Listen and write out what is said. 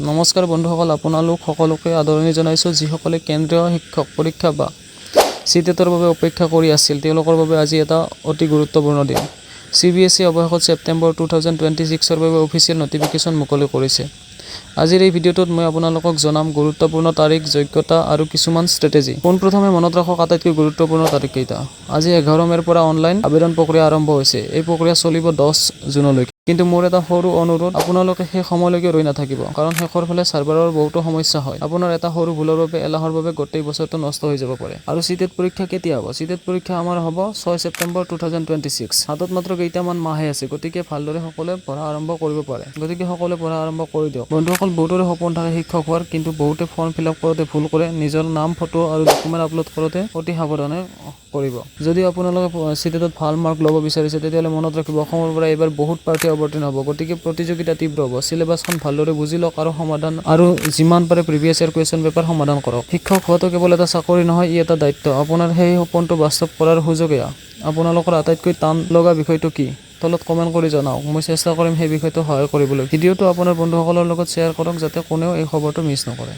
নমস্কাৰ বন্ধুসকল, আপোনালোক সকলোকে আদৰণি জনাইছোঁ। যিসকলে কেন্দ্ৰীয় শিক্ষক পৰীক্ষা বা চিটেটৰ বাবে অপেক্ষা কৰি আছিল, তেওঁলোকৰ বাবে আজি এটা অতি গুৰুত্বপূৰ্ণ দিন। CBSE অৱশেষত ছেপ্টেম্বৰ 2026 ৰ বাবে অফিচিয়েল নটিফিকেশ্যন মুকলি কৰিছে। আজিৰ এই ভিডিঅ'টোত মই আপোনালোকক জনাম গুৰুত্বপূৰ্ণ তাৰিখ, যোগ্যতা আৰু কিছুমান ষ্ট্ৰেটেজি। পোনপ্ৰথমে মনত ৰাখক আটাইতকৈ গুৰুত্বপূৰ্ণ তাৰিখকেইটা। আজি 11 মে'ৰ পৰা অনলাইন আবেদন প্ৰক্ৰিয়া আৰম্ভ হৈছে। এই প্ৰক্ৰিয়া চলিব 10 জুনলৈকে। কিন্তু মোৰ এটা সৰু অনুৰোধ, আপোনালোকে সেই সময়লৈকে ৰৈ নাথাকিব, কাৰণ শেষৰ ফালে চাৰ্ভাৰৰ বহুতো সমস্যা হয়। আপোনাৰ এটা সৰু ভুলৰ বাবে, এলাহৰ বাবে গোটেই বছৰটো নষ্ট হৈ যাব পাৰে। আৰু চিটেট পৰীক্ষা কেতিয়া হ'ব? চিটেট পৰীক্ষা আমাৰ হ'ব 6 ছেপ্টেম্বৰ 2026। হাতত মাত্ৰ কেইটামান মাহে আছে, গতিকে ভালদৰে সকলোৱে পঢ়া আৰম্ভ কৰিব পাৰে। গতিকে সকলোৱে পঢ়া আৰম্ভ কৰি দিয়ক। বন্ধুসকল, বহুতৰে সপোন থাকে শিক্ষক হোৱাৰ, কিন্তু বহুতে ফৰ্ম ফিল আপ কৰোঁতে ভুল কৰে। নিজৰ নাম, ফটো আৰু ডকুমেণ্ট আপলোড কৰোঁতে অতি সাৱধানে কৰিব। যদি আপোনালোকে চিটেটত ভাল মাৰ্ক ল'ব বিচাৰিছে, তেতিয়াহ'লে মনত ৰাখিব, অসমৰ পৰা এইবাৰ বহুত প্ৰাৰ্থী অৱতীৰ্ণ হ'ব। গতিকে প্ৰতিযোগিতা তীব্ৰ হ'ব। চিলেবাছখন ভালদৰে বুজি লওক আৰু যিমান পাৰে প্ৰিভিয়াছ ইয়াৰ কুৱেশ্যন পেপাৰ সমাধান কৰক। শিক্ষক হোৱাটো কেৱল এটা চাকৰি নহয়, ই এটা দায়িত্ব। আপোনাৰ সেই সপোনটো বাস্তৱ কৰাৰ সুযোগ এয়া। আপোনালোকৰ আটাইতকৈ টান লগা বিষয়টো কি? তলত কমেণ্ট কৰি জনাওক। মই চেষ্টা কৰিম সেই বিষয়টো সহায় কৰিবলৈ। ভিডিঅ'টো আপোনাৰ বন্ধুসকলৰ লগত শ্বেয়াৰ কৰক, যাতে কোনেও এই খবৰটো মিছ নকৰে।